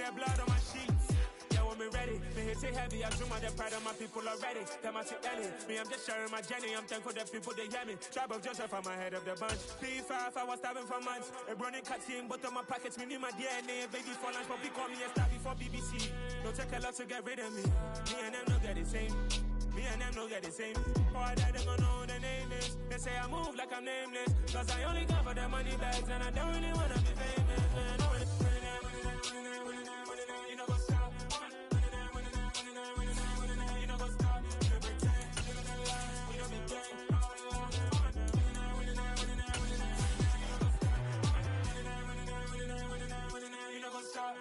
the blood on my sheets. Yeah, when me ready, me hit it heavy. I zoom out the pride of my people already. Them I see early. Me, I'm just sharing my journey. I'm thankful the people they hear me. Tribe of Joseph, I'm ahead of the bunch. P5, I was starving for months. A running cutscene, but on my pockets, me need my DNA. Baby for lunch, but call me a star before BBC. Don't take a lot to get rid of me. Me and them don't get the same. Me and them don't get the same. All that they gonna know the name is. They say I move like I'm nameless. Cause I only got for the money bags and I don't really wanna be famous, man. You know what's up? You know what's up? You pretend. You know me gang. You know what's up?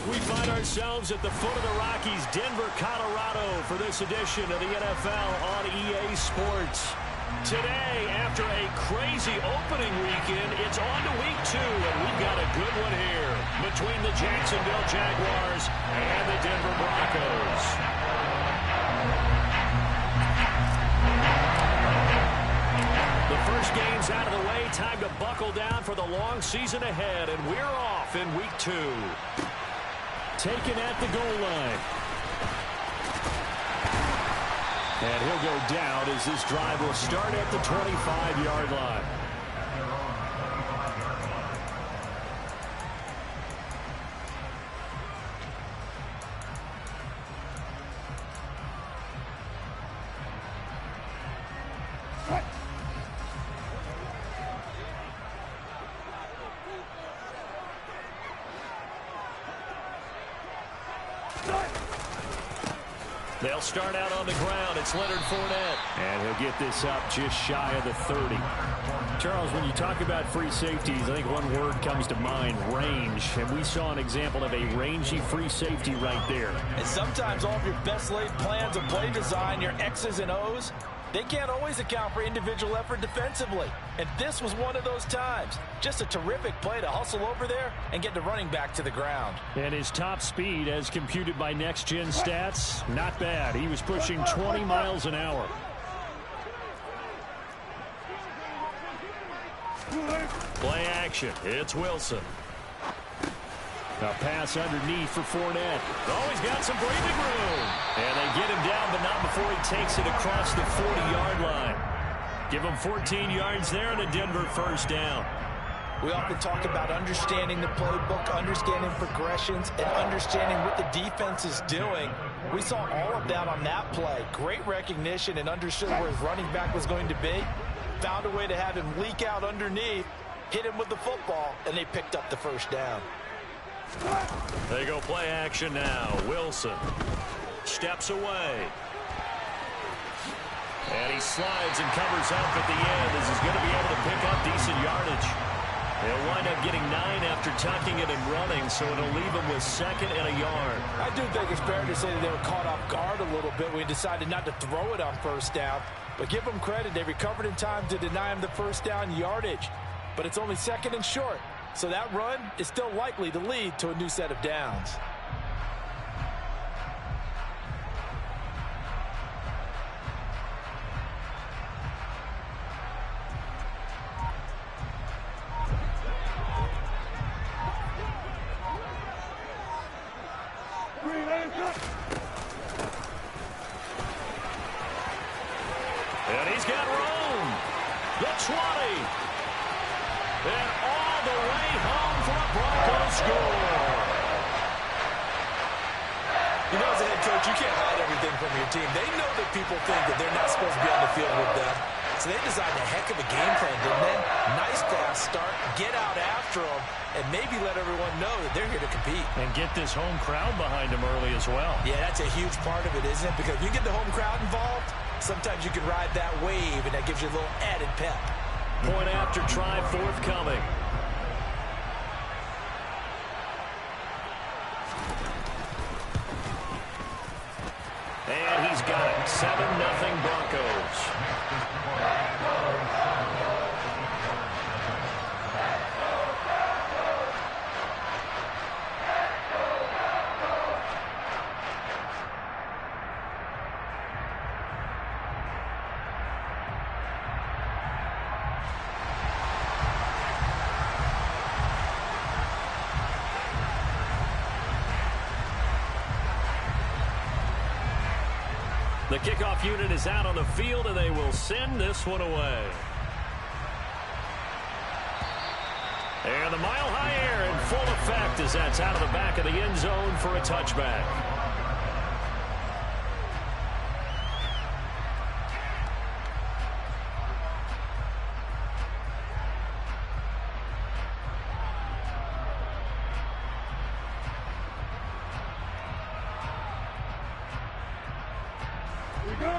We find ourselves at the foot of the Rockies, Denver, Colorado, for this edition of the NFL on EA Sports. Today, after a crazy opening weekend, it's on to week 2, and we've got a good one here between the Jacksonville Jaguars and the Denver Broncos. The first game's out of the way. Time to buckle down for the long season ahead, and we're off in week 2. Taken at the goal line. And he'll go down as this drive will start at the 25-yard line. They'll start out on the ground. It's Leonard Fournette. And he'll get this up just shy of the 30. Charles, when you talk about free safeties, I think one word comes to mind, range. And we saw an example of a rangy free safety right there. And sometimes all of your best laid plans of play design, your X's and O's, they can't always account for individual effort defensively. And this was one of those times. Just a terrific play to hustle over there and get the running back to the ground. And his top speed, as computed by Next Gen Stats, not bad. He was pushing 20 miles an hour. Play action. It's Wilson. A pass underneath for Fournette. Oh, he's got some breathing room. And they get him down, but not before he takes it across the 40-yard line. Give him 14 yards there and a Denver first down. We often talk about understanding the playbook, understanding progressions, and understanding what the defense is doing. We saw all of that on that play. Great recognition and understood where his running back was going to be. Found a way to have him leak out underneath, hit him with the football, and they picked up the first down. They go play action now. Wilson steps away. And he slides and covers up at the end as he's going to be able to pick up decent yardage. He'll wind up getting 9 after tucking it and running, so it'll leave him with 2nd and a yard. I do think it's fair to say that they were caught off guard a little bit when he decided not to throw it on first down. But give them credit. They recovered in time to deny him the first down yardage. But it's only 2nd and short. So that run is still likely to lead to a new set of downs. And he's got room. The 20. And all the way home for a Broncos score. You know, as a head coach, you can't hide everything from your team. They know that people think that they're not supposed to be on the field with them. So they designed a heck of a game plan, didn't they? Nice fast start, get out after them, and maybe let everyone know that they're here to compete. And get this home crowd behind them early as well. Yeah, that's a huge part of it, isn't it? Because if you get the home crowd involved, sometimes you can ride that wave, and that gives you a little added pep. Point after try forthcoming. And he's got it. 7-0 Broncos. The kickoff unit is out on the field, and they will send this one away. And the mile-high air in full effect as that's out of the back of the end zone for a touchback.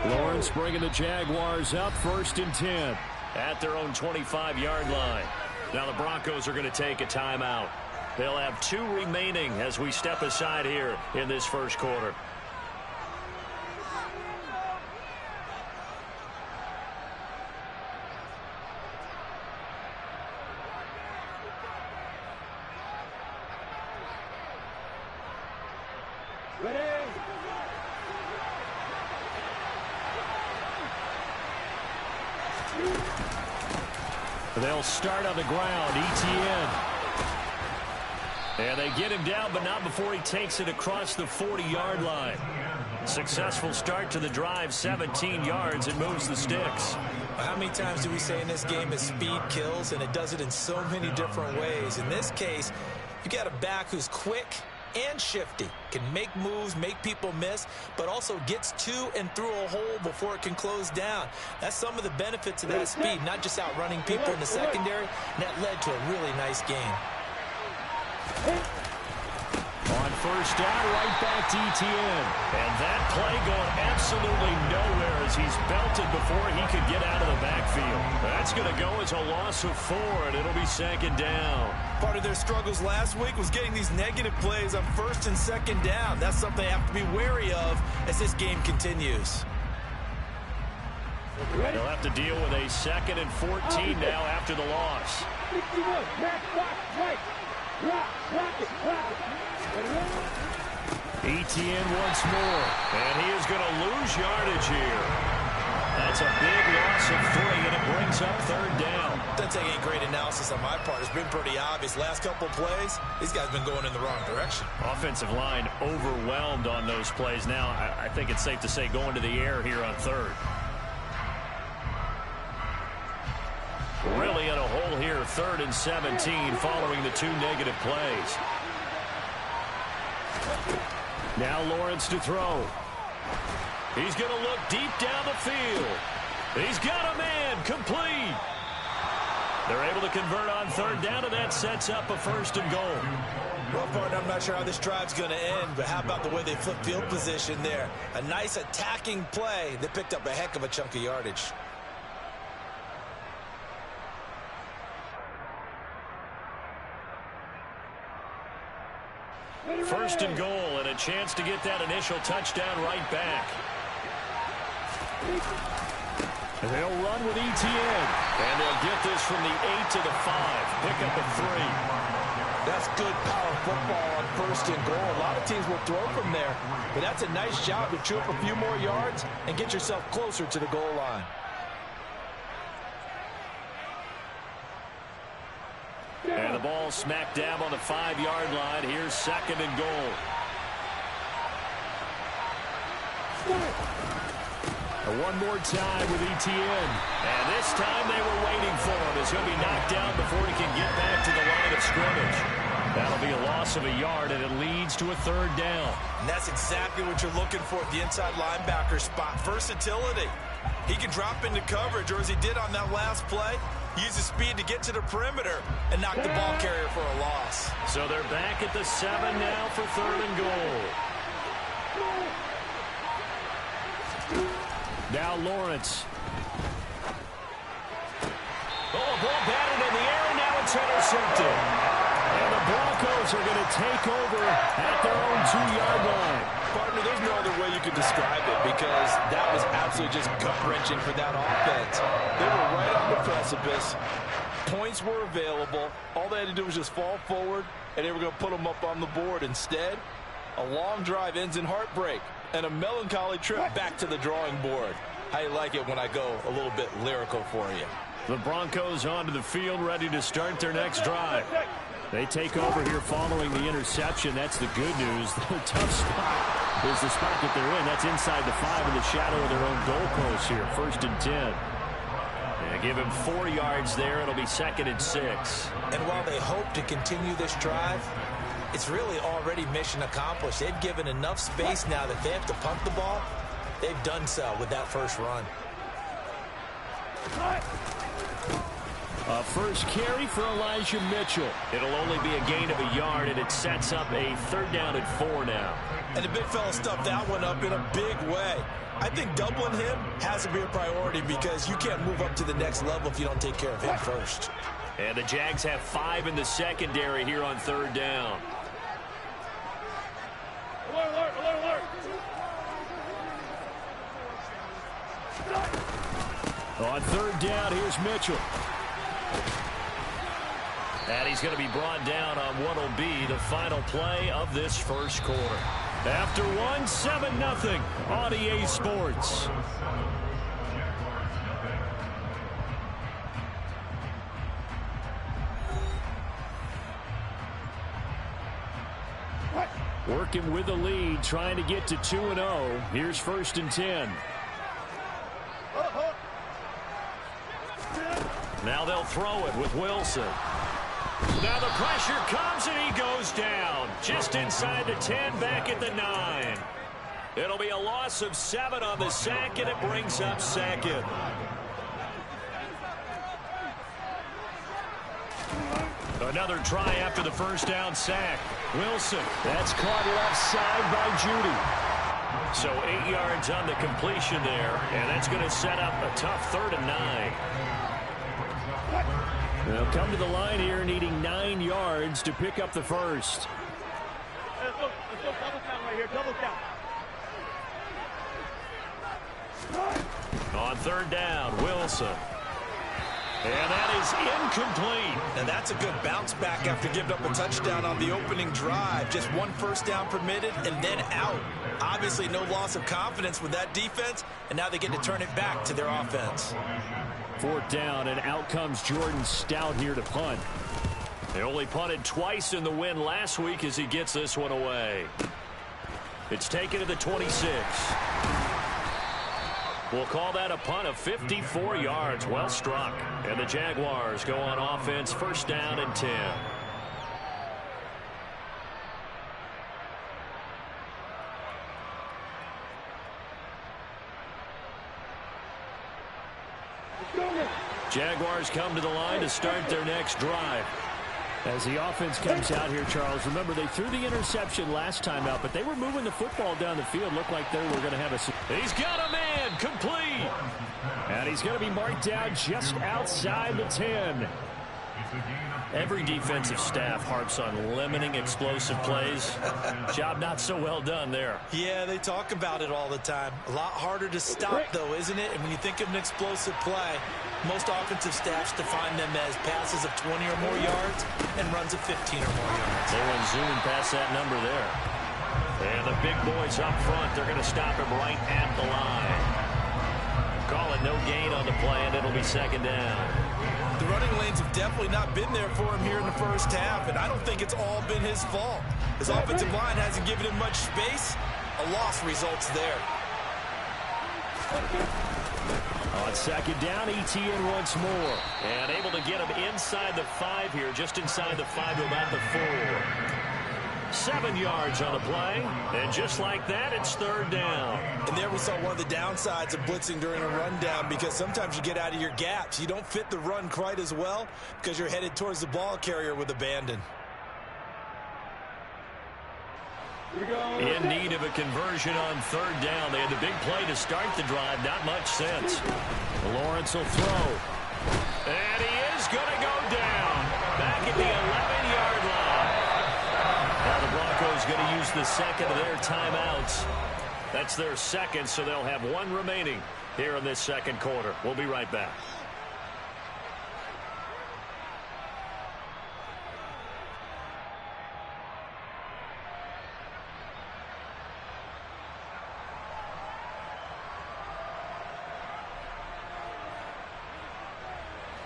Lawrence bringing the Jaguars up 1st and 10 at their own 25-yard line. Now the Broncos are going to take a timeout. They'll have 2 remaining as we step aside here in this first quarter. They'll start on the ground. Etienne. And they get him down, but not before he takes it across the 40-yard line. Successful start to the drive, 17 yards, and moves the sticks. How many times do we say in this game that speed kills, and it does it in so many different ways? In this case, you got a back who's quick and shifty, can make moves, make people miss, but also gets to and through a hole before it can close down. That's some of the benefits of that speed, not just outrunning people in the secondary, and that led to a really nice game. On first down, right back to Etienne. And that play going absolutely nowhere as he's belted before he could get out of the backfield. That's going to go as a loss of 4, and it'll be 2nd down. Part of their struggles last week was getting these negative plays on 1st and 2nd down. That's something they have to be wary of as this game continues. They'll have to deal with a 2nd and 14 now after the loss. Etienne once more, and he is going to lose yardage here. That's a big loss of 3, and it brings up 3rd down. Doesn't take any great analysis on my part. It's been pretty obvious. Last couple of plays, these guys have been going in the wrong direction. Offensive line overwhelmed on those plays. Now, I think it's safe to say going to the air here on 3rd. Really in a hole here, 3rd and 17 following the 2 negative plays. Now Lawrence to throw. He's going to look deep down the field. He's got a man, complete. They're able to convert on 3rd down, and that sets up a 1st and goal. Well, partner, I'm not sure how this drive's going to end, but how about the way they flip field position there? A nice attacking play that picked up a heck of a chunk of yardage. First and goal, and a chance to get that initial touchdown right back. And they'll run with Etienne. And they'll get this from the 8 to the 5. Pick up a 3. That's good power football on 1st and goal. A lot of teams will throw from there, but that's a nice job to chew up a few more yards and get yourself closer to the goal line. And the ball smack dab on the 5-yard line. Here's 2nd and goal. One more time with Etienne. And this time they were waiting for him as he'll be knocked down before he can get back to the line of scrimmage. That'll be a loss of a yard, and it leads to a 3rd down. And that's exactly what you're looking for at the inside linebacker spot. Versatility. He can drop into coverage, or as he did on that last play, use his speed to get to the perimeter and knock the ball carrier for a loss. So they're back at the 7 now for 3rd and goal. Now Lawrence. Oh, a ball batted in the air, and now it's intercepted. And the Broncos are going to take over at their own 2-yard line. Partner, there's no other way you could describe it because that was absolutely just gut-wrenching for that offense. They were right on the precipice. Points were available. All they had to do was just fall forward, and they were going to put them up on the board. Instead, a long drive ends in heartbreak and a melancholy trip back to the drawing board. I like it when I go a little bit lyrical for you. The Broncos onto the field, ready to start their next drive. They take over here following the interception. That's the good news. The tough spot is the spot that they're in. That's inside the 5 in the shadow of their own goalpost here. 1st and 10. Yeah, give him 4 yards there. It'll be 2nd and 6. And while they hope to continue this drive, it's really already mission accomplished. They've given enough space now that they have to punt the ball. They've done so with that first run. A first carry for Elijah Mitchell. It'll only be a gain of a yard, and it sets up a 3rd down and 4 now. And the big fella stuffed that one up in a big way. I think doubling him has to be a priority because you can't move up to the next level if you don't take care of him first. And the Jags have 5 in the secondary here on 3rd down. Alert, alert, alert. On 3rd down, here's Mitchell. And he's going to be brought down on what will be the final play of this first quarter. After 1, 7-0 on EA Sports. Working with the lead, trying to get to 2-0. Here's 1st and 10. Now they'll throw it with Wilson. Now the pressure comes and he goes down. Just inside the 10, back at the 9. It'll be a loss of 7 on the sack, and it brings up 2nd. Another try after the 1st down sack. Wilson, that's caught left side by Judy. So 8 yards on the completion there, and that's going to set up a tough 3rd and 9. They'll come to the line here needing 9 yards to pick up the first. Let's go double count right here, double count. On 3rd down, Wilson. And that is incomplete. And that's a good bounce back after giving up a touchdown on the opening drive. Just 1 first down permitted and then out. Obviously no loss of confidence with that defense, and now they get to turn it back to their offense. 4th down, and out comes Jordan Stout here to punt. They only punted twice in the win last week as he gets this one away. It's taken to the 26. We'll call that a punt of 54 yards. Well struck. And the Jaguars go on offense, 1st down and 10. Jaguars come to the line to start their next drive. As the offense comes out here, Charles, remember they threw the interception last time out, but they were moving the football down the field. Looked like they were going to have a... He's got a man, complete. And he's going to be marked down just outside the 10. Every defensive staff harps on limiting explosive plays. Job not so well done there. Yeah, they talk about it all the time. A lot harder to stop, though, isn't it? And when you think of an explosive play, most offensive staffs define them as passes of 20 or more yards and runs of 15 or more yards. They went zooming past that number there. And the big boys up front, they're going to stop him right at the line. Call it no gain on the play, and it'll be 2nd down. The running lanes have definitely not been there for him here in the first half, and I don't think it's all been his fault. His offensive line hasn't given him much space. A loss results there. On 2nd down, ETN once more. And able to get him inside the 5 here, just inside the 5 to about the 4. 7 yards on the play, and just like that, it's 3rd down. And there we saw one of the downsides of blitzing during a rundown, because sometimes you get out of your gaps. You don't fit the run quite as well because you're headed towards the ball carrier with abandon. In need of a conversion on 3rd down. They had the big play to start the drive. Not much sense. Lawrence will throw. And he is going to go down. Back at the 11-yard line. Now the Broncos going to use the 2nd of their timeouts. That's their 2nd, so they'll have 1 remaining here in this 2nd quarter. We'll be right back.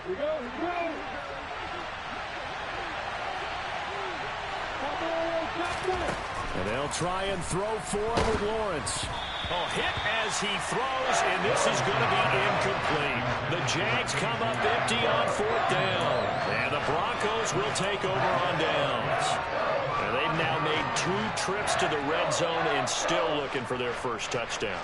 Here we go, here we go. And they'll try and throw for it with Lawrence. Oh, hit as he throws, and this is going to be incomplete. The Jags come up empty on 4th down. And the Broncos will take over on downs. And they've now made 2 trips to the red zone and still looking for their first touchdown.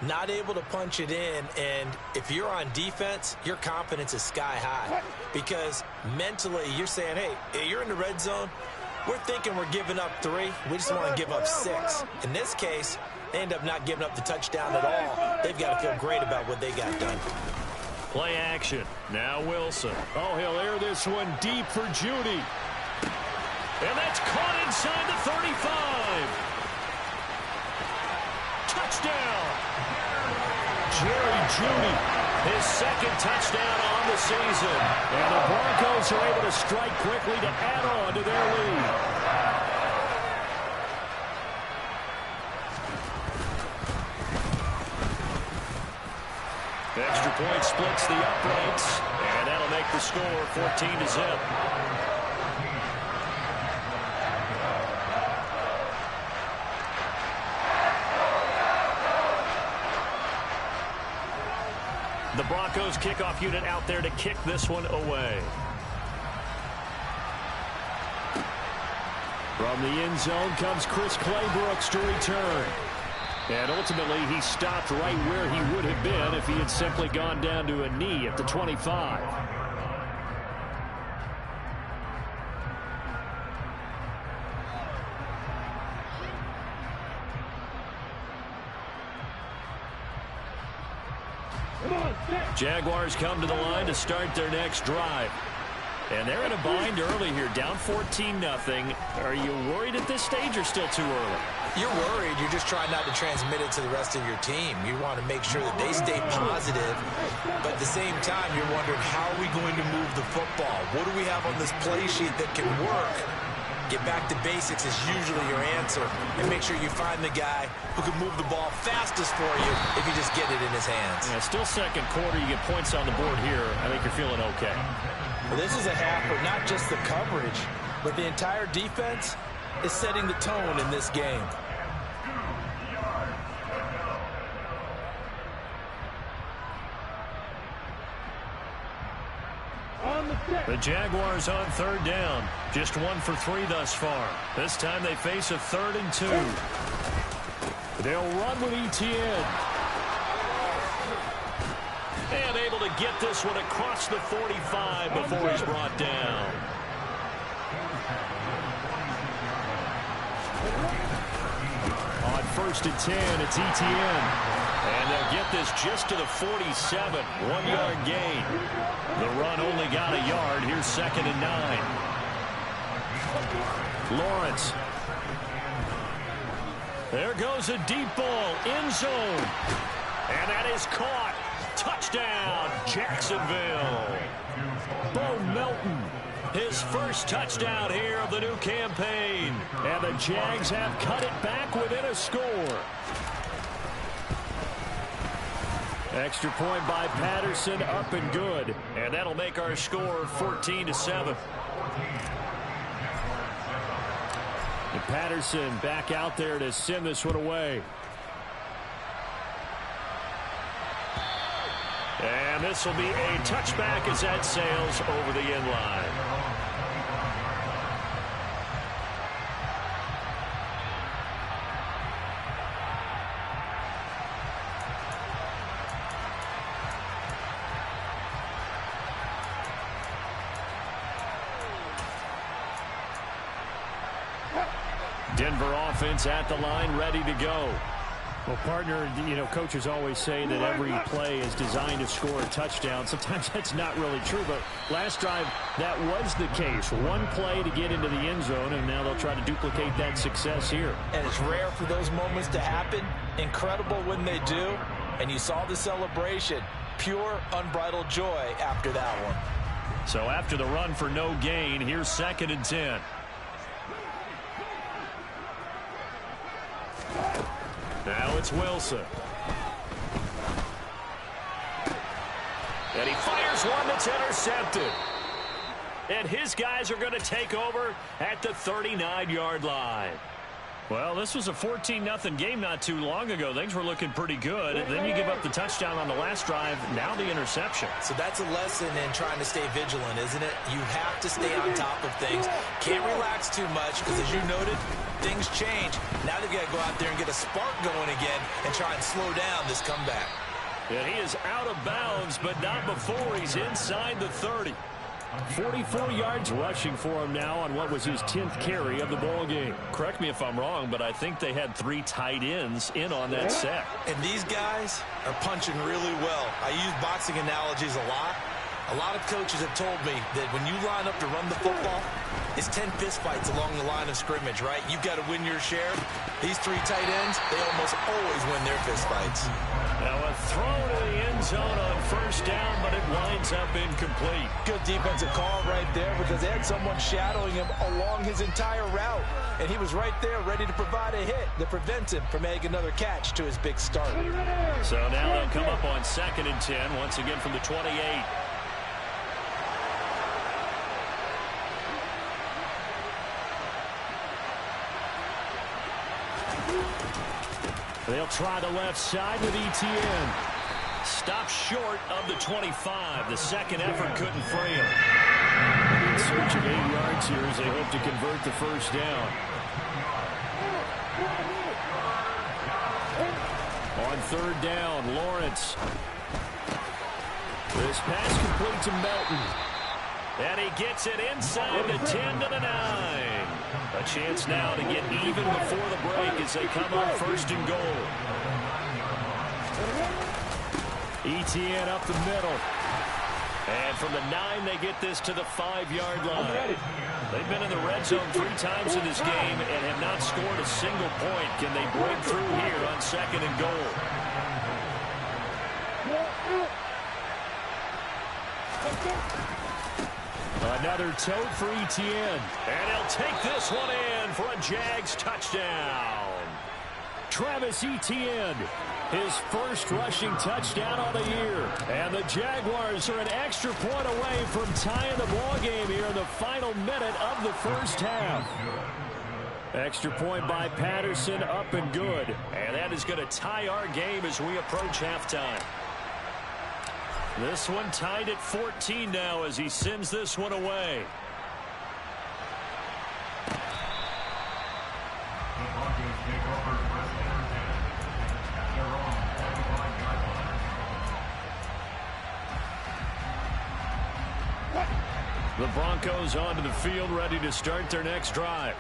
Not able to punch it in, and if you're on defense, your confidence is sky high. Because mentally, you're saying, hey, you're in the red zone. We're thinking we're giving up 3. We just want to give up 6. In this case, they end up not giving up the touchdown at all. They've got to feel great about what they got done. Play action. Now Wilson. Oh, he'll air this one deep for Judy. And that's caught inside the 35. Touchdown. Jerry Judy, his 2nd touchdown on the season. And the Broncos are able to strike quickly to add on to their lead. Extra point splits the uprights, and that'll make the score 14-0. The Broncos kickoff unit out there to kick this one away. From the end zone comes Chris Claybrooks to return. And ultimately, he stopped right where he would have been if he had simply gone down to a knee at the 25. Jaguars come to the line to start their next drive. And they're in a bind early here, down 14-0. Are you worried at this stage or still too early? You're worried. You're just trying not to transmit it to the rest of your team. You want to make sure that they stay positive. But at the same time, you're wondering, how are we going to move the football? What do we have on this play sheet that can work? Get back to basics is usually your answer. And make sure you find the guy who can move the ball fastest for you if you just get it in his hands. Yeah, still second quarter. You get points on the board here. I think you're feeling okay. Well, this is a half where not just the coverage, but the entire defense is setting the tone in this game. The Jaguars on 3rd down. Just 1 for 3 thus far. This time they face a 3rd and 2. They'll run with Etienne. And able to get this one across the 45 before he's brought down. On 1st and 10, it's Etienne. And they'll get this just to the 47. 1-yard gain. The run only got a yard. Here's 2nd and 9. Lawrence. There goes a deep ball. End zone. And that is caught. Touchdown, Jacksonville. Bo Melton, his first touchdown here of the new campaign. And the Jags have cut it back within a score. Extra point by Patterson, up and good. And that'll make our score 14-7. And Patterson back out there to send this one away. And this will be a touchback as that sails over the end line. Denver offense at the line, ready to go. Well, partner, coaches always say that every play is designed to score a touchdown. Sometimes that's not really true, but last drive, that was the case. One play to get into the end zone, and now they'll try to duplicate that success here. And it's rare for those moments to happen. Incredible when they do. And you saw the celebration. Pure, unbridled joy after that one. So after the run for no gain, here's 2nd and 10. Now it's Wilson. And he fires one that's intercepted. And his guys are going to take over at the 39-yard line. Well, this was a 14-0 game not too long ago. Things were looking pretty good. Then you give up the touchdown on the last drive. Now the interception. So that's a lesson in trying to stay vigilant, isn't it? You have to stay on top of things. Can't relax too much because, as you noted, things change. Now they've got to go out there and get a spark going again and try and slow down this comeback. And he is out of bounds, but not before he's inside the 30. 44 yards rushing for him now on what was his 10th carry of the ball game. Correct me if I'm wrong, but I think they had 3 tight ends in on that set. And these guys are punching really well. I use boxing analogies a lot. A lot of coaches have told me that when you line up to run the football, it's 10 fistfights along the line of scrimmage, right? You've got to win your share. These 3 tight ends, they almost always win their fistfights. Now a throw to the end zone on first down, but it winds up incomplete. Good defensive call right there because they had someone shadowing him along his entire route. And he was right there ready to provide a hit that prevents him from making another catch to his big start. So now they'll come up on 2nd and 10, once again from the 28. They'll try the left side with Etienne. Stop short of the 25. The second effort couldn't free him. In search of 8 yards here as they hope to convert the first down. On 3rd down, Lawrence. This pass complete to Melton. And he gets it inside the 10 to the 9. A chance now to get even before the break as they come up 1st and goal. Etienne up the middle. And from the 9, they get this to the 5-yard line. They've been in the red zone 3 times in this game and have not scored a single point. Can they break through here on 2nd and goal? Another tote for Etienne. And he'll take this one in for a Jags touchdown. Travis Etienne, his first rushing touchdown of the year. And the Jaguars are an extra point away from tying the ball game here in the final minute of the first half. Extra point by Patterson, up and good. And that is going to tie our game as we approach halftime. This one tied at 14 now as he sends this one away. The Broncos onto the field ready to start their next drive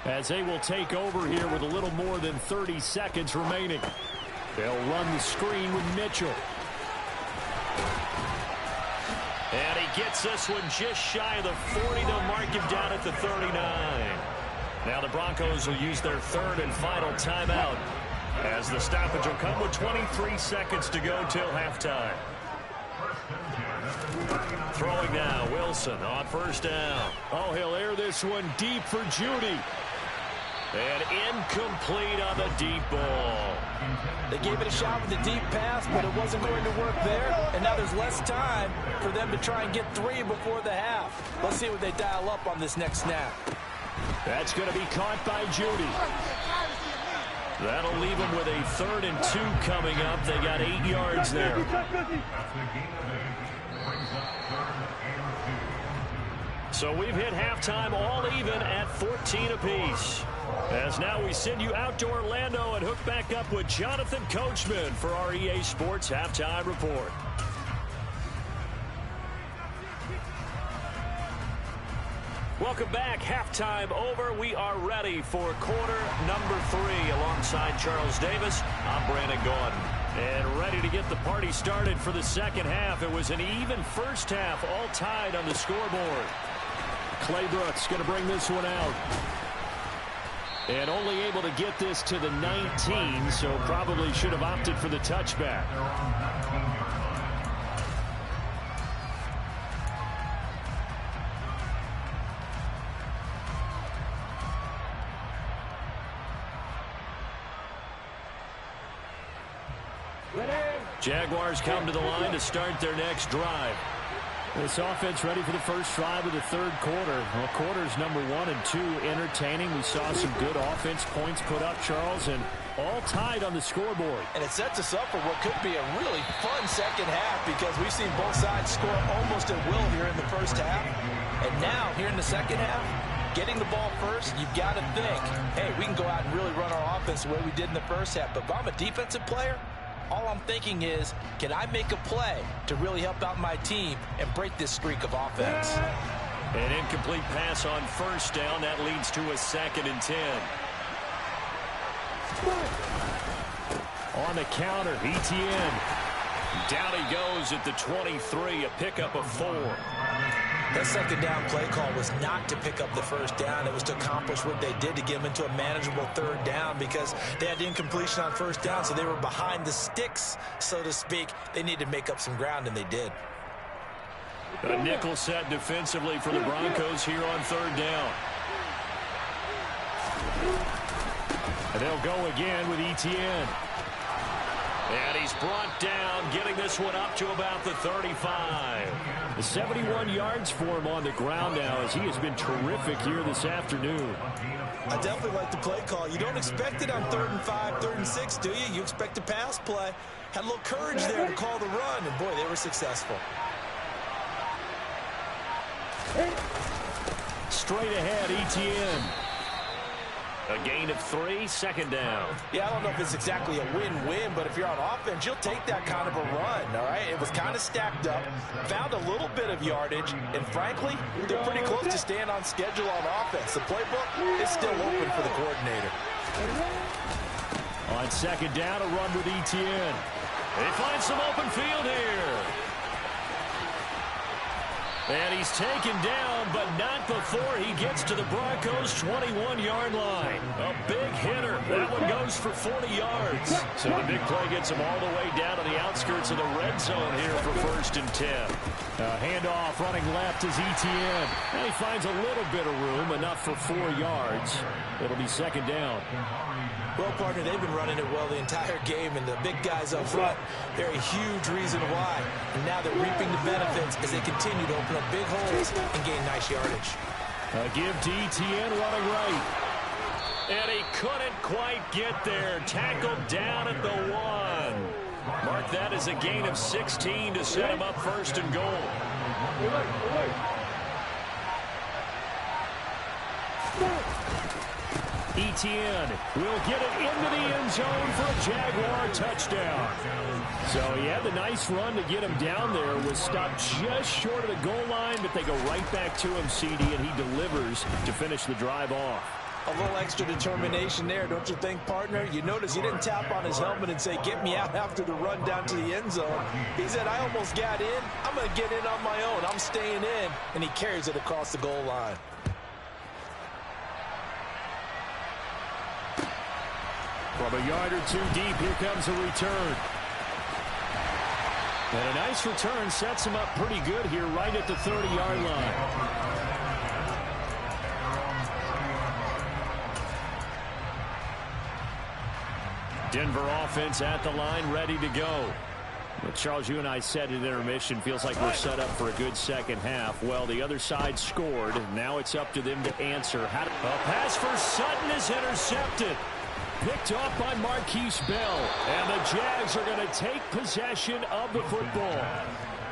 as they will take over here with a little more than 30 seconds remaining. They'll run the screen with Mitchell. And he gets this one just shy of the 40. They'll mark him down at the 39. Now the Broncos will use their 3rd and final timeout as the stoppage will come with 23 seconds to go till halftime. Throwing now, Wilson on 1st down. Oh, he'll air this one deep for Judy. And incomplete on the deep ball. They gave it a shot with the deep pass, but it wasn't going to work there. And now there's less time for them to try and get 3 before the half. Let's see what they dial up on this next snap. That's going to be caught by Judy. That'll leave them with a 3rd and 2 coming up. They got 8 yards there. So we've hit halftime all even at 14 apiece. As now we send you out to Orlando and hook back up with Jonathan Coachman for our EA Sports Halftime Report. Welcome back. Halftime over. We are ready for quarter number 3 alongside Charles Davis. I'm Brandon Gordon. And ready to get the party started for the second half. It was an even first half, all tied on the scoreboard. Clay Brooks going to bring this one out. And only able to get this to the 19, so probably should have opted for the touchback. Jaguars come to the line to start their next drive. This offense ready for the first drive of the third quarter. Well, quarters number 1 and 2 entertaining. We saw some good offense points put up, Charles, and all tied on the scoreboard. And it sets us up for what could be a really fun second half because we've seen both sides score almost at will here in the first half. And now, here in the second half, getting the ball first, you've got to think, hey, we can go out and really run our offense the way we did in the first half. But if I'm a defensive player, all I'm thinking is, can I make a play to really help out my team and break this streak of offense? An incomplete pass on first down. That leads to a 2nd and 10. On the counter, ETN. Down he goes at the 23, a pickup of 4. That second down play call was not to pick up the first down. It was to accomplish what they did to get them into a manageable third down because they had incompletion on first down, so they were behind the sticks, so to speak. They needed to make up some ground, and they did. A nickel set defensively for the Broncos here on third down. And they'll go again with ETN. And he's brought down, getting this one up to about the 35. The 71 yards for him on the ground now as he has been terrific here this afternoon. I definitely like the play call. You don't expect it on 3rd and 5, 3rd and 6, do you? You expect a pass play. Had a little courage there to call the run, and boy, they were successful. Straight ahead, ETN. A gain of 3, 2nd down. Yeah, I don't know if it's exactly a win-win, but if you're on offense, you'll take that kind of a run, all right? It was kind of stacked up, found a little bit of yardage, and frankly, they're pretty close to staying on schedule on offense. The playbook is still open for the coordinator. On 2nd down, a run with ETN. They find some open field here. And he's taken down, but not before he gets to the Broncos' 21-yard line. A big hitter. That one goes for 40 yards. So the big play gets him all the way down to the outskirts of the red zone here for 1st and 10. Handoff running left is ETN. And he finds a little bit of room, enough for 4 yards. It'll be 2nd down. Well, partner, they've been running it well the entire game, and the big guys up front, they're a huge reason why. And now they're reaping the benefits as they continue to open up big holes and gain nice yardage. A give to ETN running right. And he couldn't quite get there. Tackled down at the 1. Mark that as a gain of 16 to set him up 1st and goal. ETN will get it into the end zone for a Jaguar touchdown. So he had the nice run to get him down there. Was stopped just short of the goal line, but they go right back to him, CD, and he delivers to finish the drive off. A little extra determination there, don't you think, partner? You notice he didn't tap on his helmet and say, get me out after the run down to the end zone. He said, I almost got in. I'm going to get in on my own. I'm staying in. And he carries it across the goal line. From a yard or 2 deep, here comes a return. And a nice return sets him up pretty good here right at the 30-yard line. Denver offense at the line, ready to go. Well, Charles, you and I said at intermission, feels like we're set up for a good second half. Well, the other side scored. Now it's up to them to answer. A pass for Sutton is intercepted. Picked off by Marquise Bell. And the Jags are going to take possession of the football.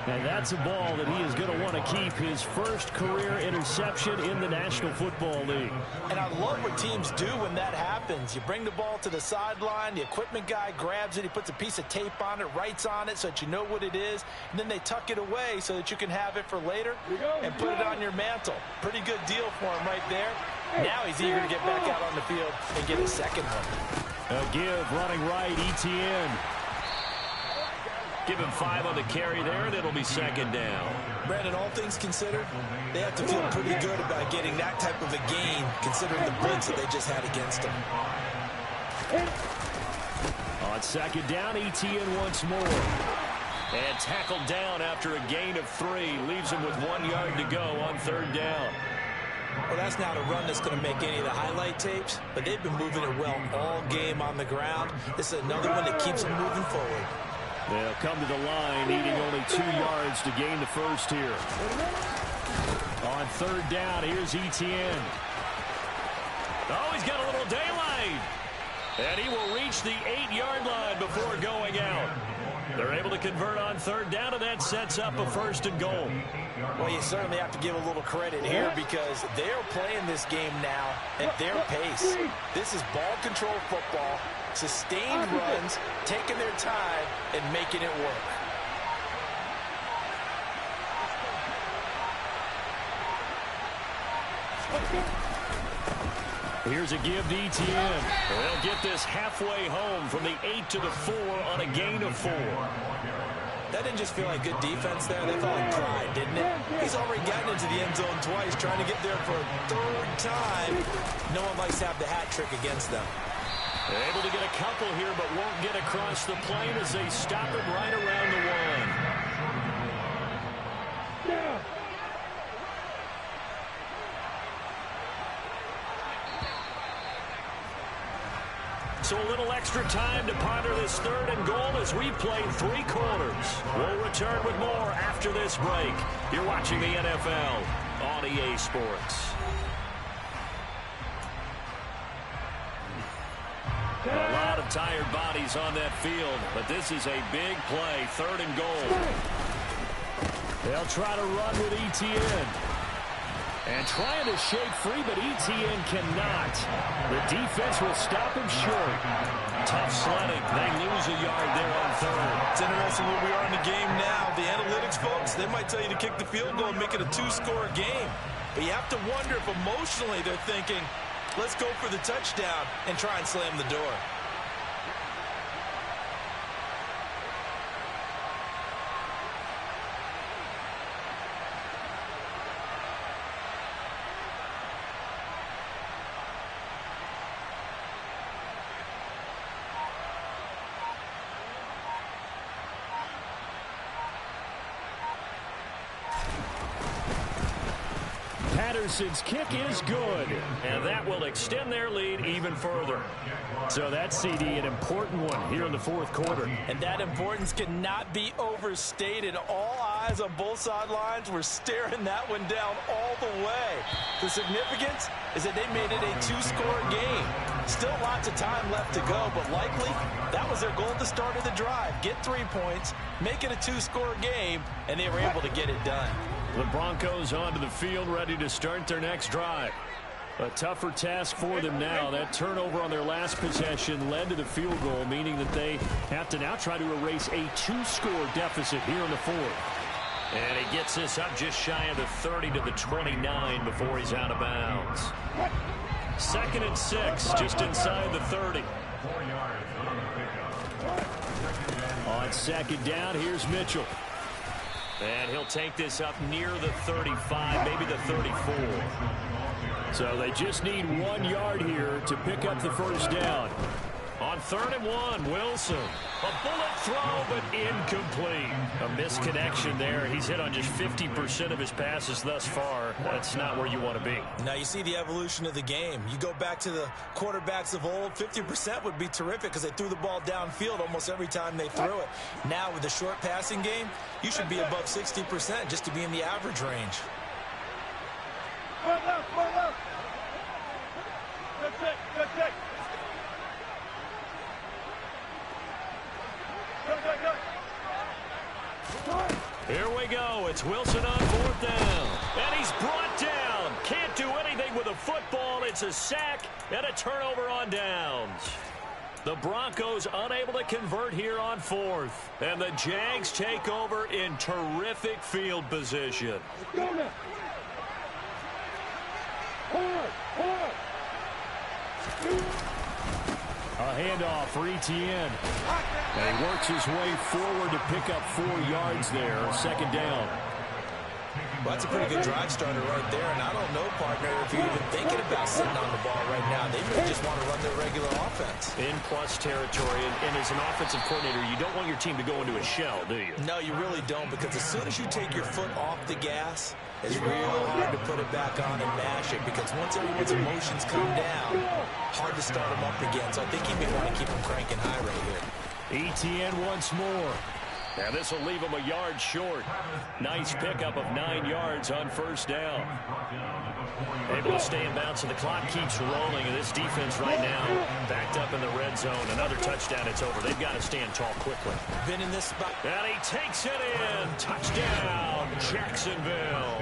And that's a ball that he is going to want to keep, his first career interception in the National Football League. And I love what teams do when that happens. You bring the ball to the sideline, the equipment guy grabs it, he puts a piece of tape on it, writes on it so that you know what it is, and then they tuck it away so that you can have it for later and put it on your mantle. Pretty good deal for him right there. Now he's eager to get back out on the field and get his second one. A give running right, ETN. Give him 5 on the carry there, and it'll be 2nd down. Brandon, all things considered, they have to feel pretty good about getting that type of a gain, considering the blitz that they just had against them. On 2nd down, ETN once more. And tackled down after a gain of 3. Leaves him with 1 yard to go on 3rd down. Well, that's not a run that's going to make any of the highlight tapes, but they've been moving it well all game on the ground. This is another one that keeps them moving forward. They'll come to the line, needing only 2 yards to gain the first here. On third down, here's Etienne. Oh, he's got a little daylight. And he will reach the 8-yard line before going out. They're able to convert on third down, and that sets up a 1st and goal. Well, you certainly have to give a little credit here because they're playing this game now at their pace. This is ball control football, sustained runs, taking their time, and making it work. Here's a give to Etienne. They'll get this halfway home from the 8 to the 4 on a gain of 4. That didn't just feel like good defense there. They felt like pride, didn't it? He's already gotten into the end zone twice, trying to get there for a 3rd time. No one likes to have the hat trick against them. Able to get a couple here, but won't get across the plane as they stop it right around the 1. So a little extra time to ponder this 3rd and goal as we played 3 quarters. We'll return with more after this break. You're watching the NFL on EA Sports. A lot of tired bodies on that field, but this is a big play, 3rd and goal. They'll try to run with Etienne. And trying to shake free, but Etienne cannot. The defense will stop him short. Tough sledding. They lose a yard there on 3rd. It's interesting where we are in the game now. The analytics folks, they might tell you to kick the field goal and make it a 2-score game. But you have to wonder if emotionally they're thinking, let's go for the touchdown and try and slam the door. Patterson's kick is good, and that will extend their lead even further. So that CD, an important one here in the 4th quarter. And that importance cannot be overstated. All eyes on both sidelines were staring that one down all the way. The significance is that they made it a 2-score game. Still lots of time left to go, but likely that was their goal at the start of the drive. Get 3 points, make it a 2-score game, and they were able to get it done. The Broncos onto the field, ready to start their next drive. A tougher task for them now. That turnover on their last possession led to the field goal, meaning that they have to now try to erase a 2-score deficit here in the 4th. And he gets this up just shy of the 30 to the 29 before he's out of bounds. 2nd and 6, just inside the 30. On 2nd down, here's Mitchell. And he'll take this up near the 35, maybe the 34. So they just need 1 yard here to pick up the 1st down. On 3rd and 1, Wilson. A bullet throw, but incomplete. A misconnection there. He's hit on just 50% of his passes thus far. That's not where you want to be. Now you see the evolution of the game. You go back to the quarterbacks of old, 50% would be terrific because they threw the ball downfield almost every time they threw it. Now with the short passing game, you should be above 60% just to be in the average range. Good pick, good pick. Here we go. It's Wilson on 4th down. And he's brought down. Can't do anything with a football. It's a sack and a turnover on downs. The Broncos unable to convert here on 4th. And the Jags take over in terrific field position. Go now. A handoff for Etienne. And he works his way forward to pick up 4 yards there. 2nd down. Well, that's a pretty good drive starter right there. And I don't know, partner, if you're even thinking about sitting on the ball right now. They may just want to run their regular offense. In plus territory. And as an offensive coordinator, you don't want your team to go into a shell, do you? No, you really don't, because as soon as you take your foot off the gas, it's real hard to put it back on and mash it, because once everyone's emotions come down, hard to start them up again. So I think he may want to keep them cranking high right here. Etienne once more. And this will leave him a yard short. Nice pickup of 9 yards on first down. Able to stay in bounds, so the clock keeps rolling. And this defense right now backed up in the red zone. Another touchdown, it's over. They've got to stand tall quickly. Been in this spot. And he takes it in. Touchdown, Jacksonville.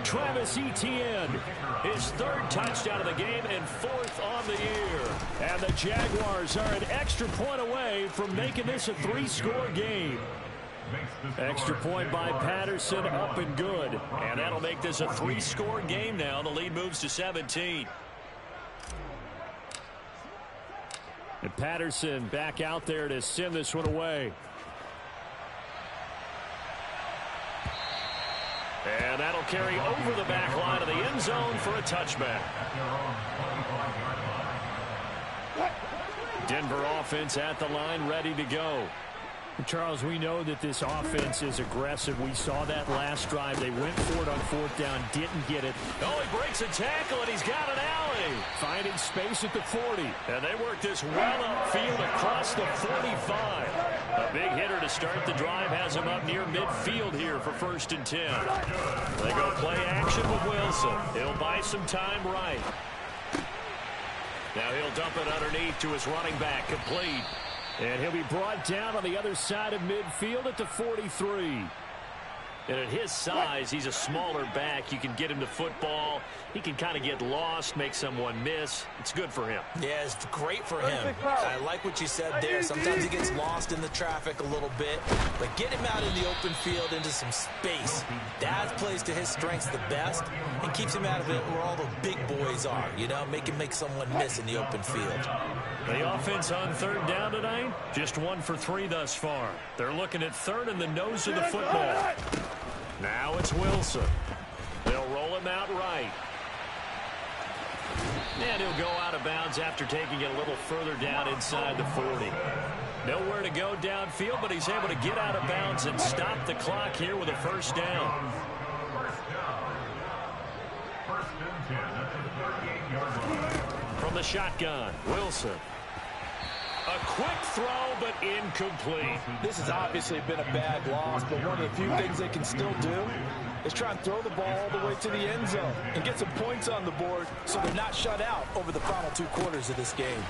Travis Etienne, his 3rd touchdown of the game and 4th on the year. And the Jaguars are an extra point away from making this a 3-score game. Extra point by Patterson, up and good. And that'll make this a 3-score game now. The lead moves to 17. And Patterson back out there to send this one away. And that'll carry over the back line of the end zone for a touchback. Denver offense at the line, ready to go. Charles, we know that this offense is aggressive. We saw that last drive. They went for it on 4th down, didn't get it. Oh, he breaks a tackle, and he's got an alley. Finding space at the 40. And they work this well upfield across the 45. A big hitter to start the drive has him up near midfield here for 1st and 10. They go play action with Wilson. He'll buy some time right. Now he'll dump it underneath to his running back, complete. And he'll be brought down on the other side of midfield at the 43. And at his size, he's a smaller back. You can get him to football. He can kind of get lost, make someone miss. It's good for him. Yeah, it's great for him. I like what you said there. Sometimes he gets lost in the traffic a little bit. But get him out in the open field into some space. That plays to his strengths the best and keeps him out of it where all the big boys are. You know, make him make someone miss in the open field. The offense on 3rd down tonight, just 1 for 3 thus far. They're looking at 3rd in the nose of the football. Now it's Wilson. They'll roll him out right. And he'll go out of bounds after taking it a little further down inside the 40. Nowhere to go downfield, but he's able to get out of bounds and stop the clock here with a 1st down. From the shotgun, Wilson. A quick throw, but incomplete. This has obviously been a bad loss, but one of the few things they can still do is try and throw the ball all the way to the end zone and get some points on the board so they're not shut out over the final 2 quarters of this game.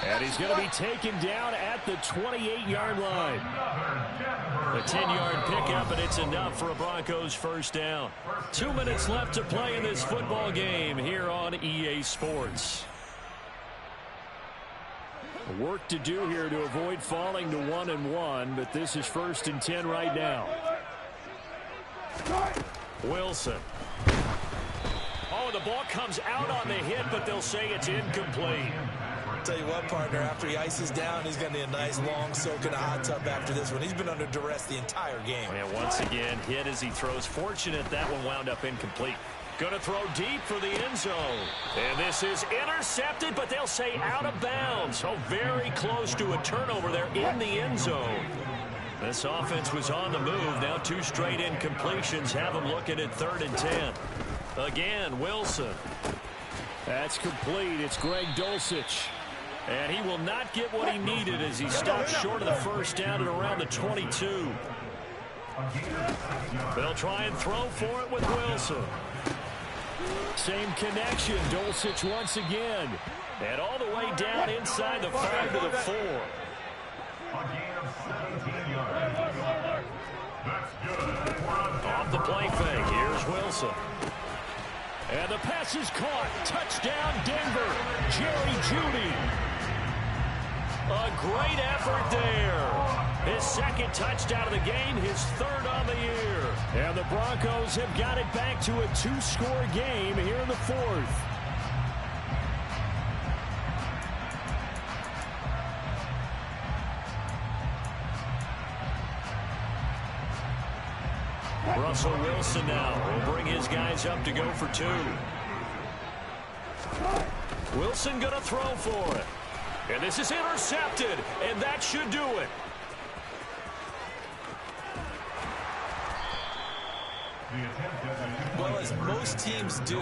And he's going to be taken down at the 28-yard line. A 10-yard pickup, and it's enough for a Broncos 1st down. 2 minutes left to play in this football game here on EA Sports. Work to do here to avoid falling to 1-1, but this is 1st and 10 right now. Wilson. Oh, the ball comes out on the hit, but they'll say it's incomplete. Tell you what, partner, after he ices down, he's going to need a nice long soak in a hot tub after this one. He's been under duress the entire game. And once again, hit as he throws. Fortunate that one wound up incomplete. Going to throw deep for the end zone. And this is intercepted, but they'll say out of bounds. So very close to a turnover there in the end zone. This offense was on the move. Now 2 straight incompletions have them looking at 3rd and 10. Again, Wilson. That's complete. It's Greg Dulcich. And he will not get what he needed as he stops short of the 1st down at around the 22. They'll try and throw for it with Wilson. Same connection. Dulcich once again. And all the way down inside the 5 to the 4. Off the play fake. Here's Wilson. And the pass is caught. Touchdown, Denver. Jerry Jeudy. A great effort there. His 2nd touchdown of the game, his 3rd on the year. And the Broncos have got it back to a 2-score game here in the 4th. Russell Wilson now will bring his guys up to go for 2. Wilson going to throw for it. And this is intercepted, and that should do it. Well, as most teams do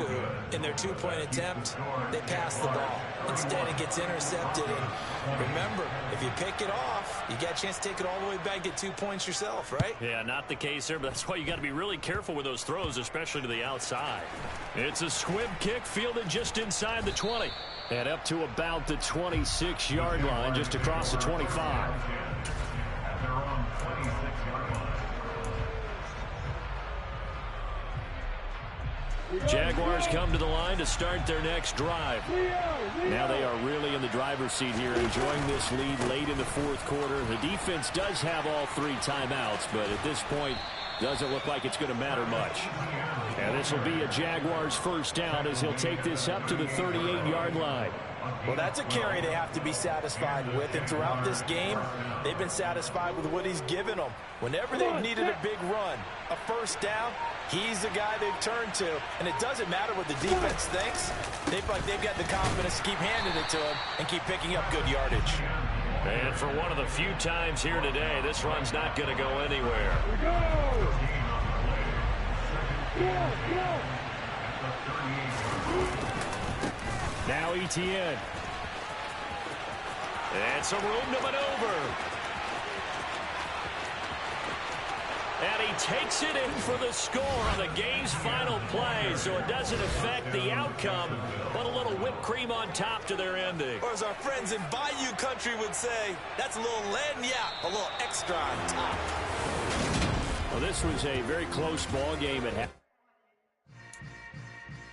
in their two-point attempt, they pass the ball. Instead, it gets intercepted. And remember, if you pick it off, you got a chance to take it all the way back, get 2 points yourself, right? Yeah, not the case here, but that's why you got to be really careful with those throws, especially to the outside. It's a squib kick fielded just inside the 20. And up to about the 26-yard line, just across the 25. Jaguars come to the line to start their next drive. Now they are really in the driver's seat here, enjoying this lead late in the fourth quarter. The defense does have all 3 timeouts, but at this point, doesn't look like it's going to matter much. And this will be a Jaguars first down as he'll take this up to the 38-yard line. Well, that's a carry they have to be satisfied with, and throughout this game, they've been satisfied with what he's given them. Whenever they've needed a big run, a first down, he's the guy they've turned to, and it doesn't matter what the defense thinks. They feel like they've got the confidence to keep handing it to him and keep picking up good yardage. And for one of the few times here today, this run's not going to go anywhere. Now Etienne. And some room to maneuver. And he takes it in for the score on the game's final play, so it doesn't affect the outcome, but a little whipped cream on top to their ending. Or as our friends in Bayou Country would say, that's a little lagniappe, a little extra on top. Well, this was a very close ball game at half.